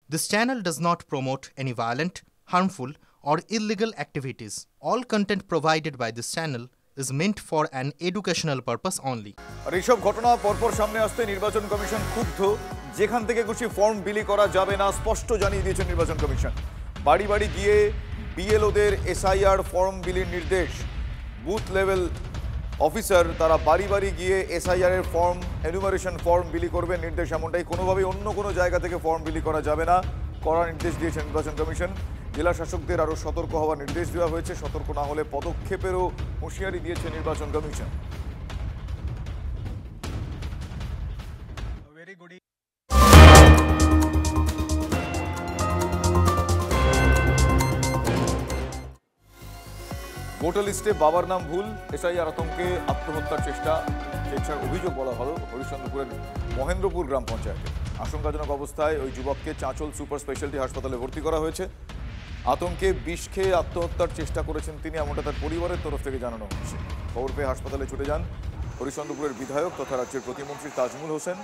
This channel does not promote any violent, harmful, or illegal activities. All content provided by this channel is meant for an educational purpose only. আর এইসব ঘটনা পরপর সামনে আসতে নির্বাচন commission ক্ষুব্ধ। যেখান থেকে খুশি ফর্ম বিলি করা যাবে না স্পষ্ট জানিয়ে দিয়েছে নির্বাচন কমিশন। বাড়ি বাড়ি গিয়ে বিএলওদের এসআইআর ফর্ম বিলির নির্দেশ। বুথ লেভেল অফিসার তারা বাড়ি বাড়ি গিয়ে এসআইআর এর ফর্ম এনুমারেশন ফর্ম বিলি করবে নির্দেশ এমনটাই। কোনোভাবেই অন্য কোনো জায়গা থেকে ফর্ম বিলি করা যাবে না, কড়া নির্দেশ দিয়েছে নির্বাচন কমিশন। জেলা শাসকদের আরও সতর্ক হওয়ার নির্দেশ দেওয়া হয়েছে। সতর্ক না হলে পদক্ষেপেরও হুঁশিয়ারি দিয়েছে নির্বাচন কমিশন। ভোটার লিস্টে বাবার নাম ভুল, এসআইআর আতঙ্কে আত্মহত্যার চেষ্টার অভিযোগ বলা হলো হরিশ্চন্দ্রপুরের মহেন্দ্রপুর গ্রাম পঞ্চায়েতে। আশঙ্কাজনক অবস্থায় ওই যুবককে চাঁচল সুপার স্পেশালিটি হাসপাতালে ভর্তি করা হয়েছে। আতঙ্কে বিষ খেয়ে আত্মহত্যার চেষ্টা করেছেন তিনি, এমনটা তার পরিবারের তরফ থেকে জানানো হচ্ছে। খবর পেয়ে হাসপাতালে ছুটে যান হরিশ্চন্দ্রপুরের বিধায়ক তথা রাজ্যের প্রতিমন্ত্রী তাজমুল হোসেন।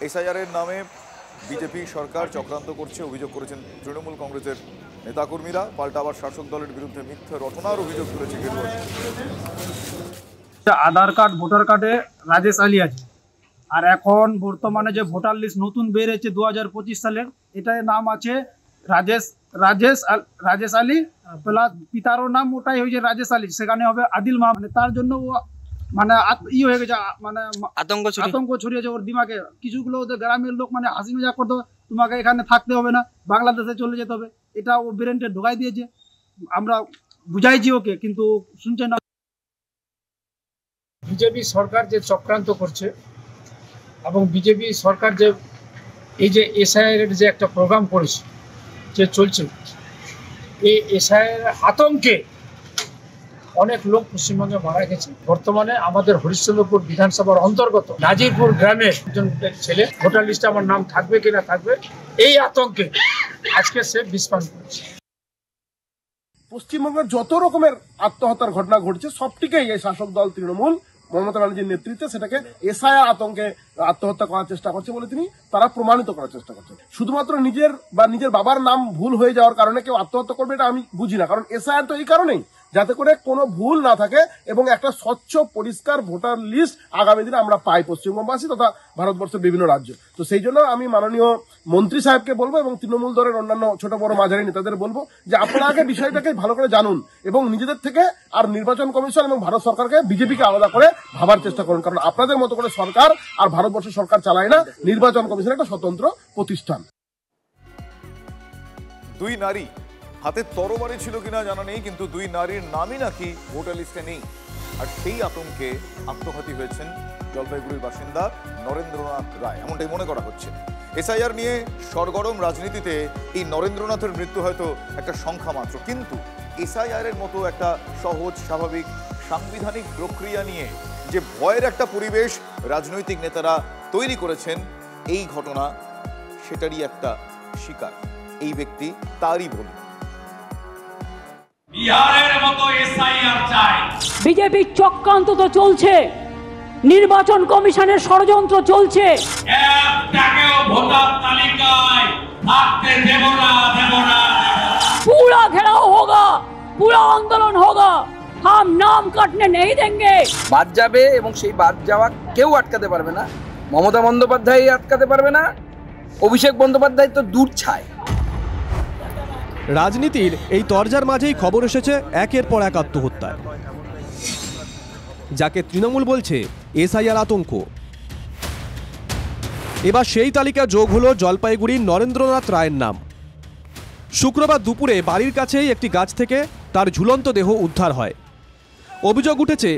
এসআইআর এর নামে বিজেপি সরকার চক্রান্ত করছে অভিযোগ করেছেন তৃণমূল কংগ্রেসের নেতাকর্মীরা। পাল্টা আবার শাসক দলের বিরুদ্ধে মিথ্যে রটনার অভিযোগ তুলেছে গেরুয়া। আধার কার্ড ভোটার কার্ডে রাজেশ আলী আছে, আর এখন বর্তমানে যে ভোটার লিস্ট নতুন বেরিয়েছে 2025 সালের, এটার নাম আছে রাজেশ আলী প্লাস পিতারও নাম ওটাই হয়েছে রাজেশ আলী, সেখানে হবে আদিল মা। মানে তার জন্য ও মানে হয়ে গেছে, মানে আতঙ্ক ছড়িয়েছে ওর দিমাগে। কিছুগুলো ওদের গ্রামের লোক মানে হাসি মজা করতো, তোমাকে এখানে থাকতে হবে না, বাংলাদেশে চলে যেতে হবে, এটা ও ব্রেনটে ঢোকাই দিয়েছে। আমরা বুঝাইছি ওকে, কিন্তু শুনছে না। বিজেপি সরকার যে চক্রান্ত করছে এবং বিজেপি সরকার যে এই যে এসআইআর এর যে একটা প্রোগ্রাম করেছে যে চলছে, এই এসআইআর আতঙ্কে অনেক লোক পশ্চিমবঙ্গে মারা গেছে। বর্তমানে আমাদের হরিশ্চন্দ্রপুর বিধানসভার অন্তর্গত নাজিরপুর গ্রামের একজন ছেলে ভোটার লিস্টে আমার নাম থাকবে কিনা থাকবে, এই আতঙ্কে আজকে সে বিস্ফান করেছে। পশ্চিমবঙ্গের যত রকমের আত্মহত্যার ঘটনা ঘটছে সবটিকেই এই শাসক দল তৃণমূল মমতা ব্যানার্জির নেতৃত্বে সেটাকে এসআইআর আতঙ্কে আত্মহত্যা করার চেষ্টা করছে বলে তারা প্রমাণিত করার চেষ্টা করছে। শুধুমাত্র নিজের বাবার নাম ভুল হয়ে যাওয়ার কারণে কেউ আত্মহত্যা করবে এটা আমি বুঝি না। কারণ এসআইআর তো এই কারণেই যাতে করে কোনো ভুল না থাকে এবং একটা স্বচ্ছ পরিষ্কার ভোটার লিস্ট আগামী দিনে আমরা পাই পশ্চিমবঙ্গবাসী তথা ভারতবর্ষের বিভিন্ন রাজ্য। তো সেই জন্য আমি মাননীয় মন্ত্রী সাহেবকে বলবো এবং তৃণমূল দলের অন্যান্য ছোট বড় মাঝারি নেতাদের বলবো যে আপনারা আগে বিষয়টাকে ভালো করে জানুন এবং নিজেদের থেকে আর নির্বাচন কমিশন এবং ভারত সরকারকে বিজেপিকে আলাদা করে ভাবার চেষ্টা করুন। কারণ আপনাদের মতো করে সরকার আর ভারতবর্ষের সরকার চালায় না, নির্বাচন কমিশন একটা স্বতন্ত্র প্রতিষ্ঠান। দুই নারী হাতে তরবারি ছিল কিনা জানা নেই, কিন্তু দুই নারীর নামই নাকি ভোটার লিস্টে নেই। আর সেই আতঙ্কে আত্মঘাতী হয়েছেন জলপাইগুড়ির বাসিন্দা নরেন্দ্রনাথ রায়, এমনটাই মনে করা হচ্ছে। এসআইআর নিয়ে সরগরম রাজনীতিতে এই নরেন্দ্রনাথের মৃত্যু হয়তো একটা সংখ্যা মাত্র, কিন্তু এসআইআর এর মতো একটা সহজ স্বাভাবিক সাংবিধানিক প্রক্রিয়া নিয়ে যে ভয়ের একটা পরিবেশ রাজনৈতিক নেতারা তৈরি করেছেন, এই ঘটনা সেটারই একটা শিকার। এই ব্যক্তি তারই বলি। বিহারের মতো এসআইআর চাই। বিজেপির চক্রান্ত তো চলছে, নির্বাচন কমিশনের ষড়যন্ত্র চলছে। একটাকেও ভোটার তালিকায় থাকতে দেব না। पूरा घेराव होगा, पूरा आंदोलन होगा, हम नाम काटने नहीं देंगे। বাদ যাবে এবং সেই বাদ যাওয়া কেউ আটকাতে পারবে না। মমতা বন্দ্যোপাধ্যায় আটকাতে পারবে না, অভিষেক বন্দ্যোপাধ্যায় তো দূর ছায়। রাজনীতির এই তরজার মাঝেই খবর এসেছে একের পর এক আত্মহত্যার, যাকে তৃণমূল বলছে এসআইআর আতঙ্ক। এবার সেই তালিকা যোগ হলো জলপাইগুড়ির নরেন্দ্রনাথ রায়ের নাম। শুক্রবার দুপুরে বাড়ির কাছেই একটি গাছ থেকে তার ঝুলন্ত দেহ উদ্ধার হয়। অভিযোগ উঠেছে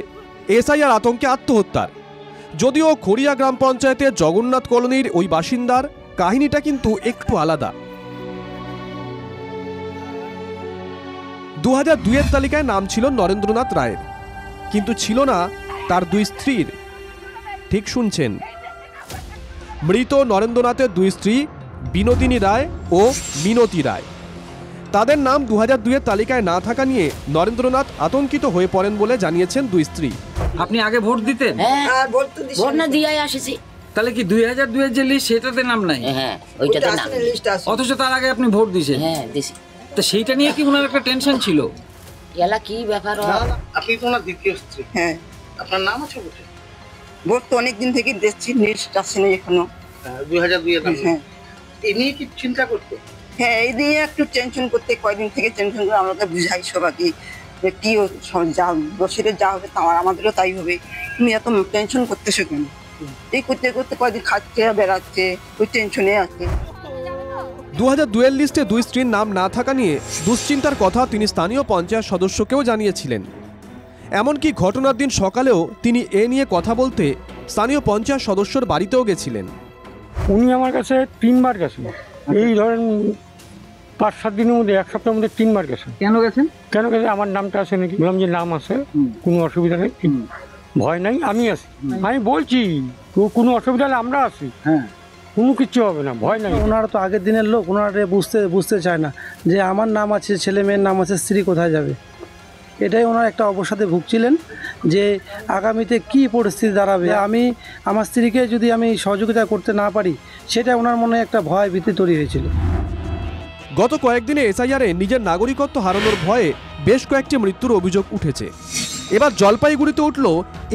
এসআইআর আতঙ্কে আত্মহত্যার। যদিও খড়িয়া গ্রাম পঞ্চায়েতের জগন্নাথ কলোনির ওই বাসিন্দার কাহিনীটা কিন্তু একটু আলাদা। 2002 তালিকায় নাম ছিল নরেন্দ্রনাথ রায়ের, কিন্তু ছিল না তার দুই স্ত্রীর। ঠিক শুনছেন, মৃত নরেন্দ্রনাথের দুই স্ত্রী বিনোদিনী রায় ও মিনতি রায়। তাদের নাম 2002 তালিকায় না থাকা নিয়ে নরেন্দ্রনাথ আতঙ্কিত হয়ে পড়েন বলে জানিয়েছেন দুই স্ত্রী। আপনি আগে ভোট দিতেন? ভোট না দিয়ে আসেছি। তাহলে কি 2002 এর যে লিস্ট সেটাতে নাম নাই? হ্যাঁ ওইটাতে নাম অথচ তার আগে আপনি ভোট দিয়েছেন। হ্যাঁ দিছি। তো সেইটা নিয়ে কি ওনার একটা টেনশন ছিল? এলা কি ব্যাপার? আপনি তো ওনার দ্বিতীয় স্ত্রী। হ্যাঁ। আপনার নাম আছে ভোটে? ভোট তো অনেকদিন থেকে দিচ্ছি, লিস্ট আসছে না এখনো। 2002 এর নাম। হ্যাঁ। এই নিয়ে কি চিন্তা করতে? হ্যাঁ এই নিয়ে একটু টেনশন করতে, কয়দিন থেকে টেনশন করে আমরা তো বুঝাই সবাইকে যে কি যা বসিরের যা হবে আমাদেরও তাই হবে, তুমি এত টেনশন করতেছো কেন? এই করতে করতে কয়দিন খাচ্ছে বেড়াচ্ছে, ওই টেনশনে আছে। 2002 এর লিস্টে 2 স্ত্রীর নাম না থাকা নিয়ে দুশ্চিন্তার কথা তিনি স্থানীয় পঞ্চায়েত সদস্যকেও জানিয়েছিলেন। এমনকি ঘটনার দিন সকালেও তিনি এ নিয়ে কথা বলতে স্থানীয় পঞ্চায়েত সদস্যর বাড়িতেও গেছিলেন। উনি আমার কাছে 3 বার গেছেন, এই ধরেন 5-7 দিনের মধ্যে, 1 সপ্তাহের মধ্যে 3 বার গেছেন। কেন গেছেন? আমার নামটা আছে নাকি? বললাম যে নাম আছে, কোনো অসুবিধা নেই, ভয় নাই, আমি আছি। আমি বলছি কোনো অসুবিধা হলে আমরা আছি, হ্যাঁ কোনো কিছু হবে না, ভয় নাই। ওনারা তো আগের দিনের লোক, ওনারা বুঝতে চায় না যে আমার নাম আছে, ছেলে মেয়ের নাম আছে, স্ত্রী কোথায় যাবে। এটাই ওনার একটা অবসাদে ভুগছিলেন যে আগামীতে কি পরিস্থিতি দাঁড়াবে, আমি আমার স্ত্রীকে যদি আমি সহযোগিতা করতে না পারি, সেটা ওনার মনে একটা ভয় ভীতি তৈরি হয়েছিল। গত কয়েকদিনে এসআইআরে নিজের নাগরিকত্ব হারানোর ভয়ে বেশ কয়েকটি মৃত্যুর অভিযোগ উঠেছে। এবার জলপাইগুড়িতে উঠল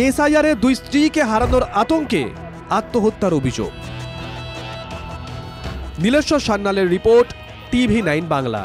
এসআইআরে 2 স্ত্রীকে হারানোর আতঙ্কে আত্মহত্যার অভিযোগ। Nileshwar সান্যালের report, TV9 Bangla.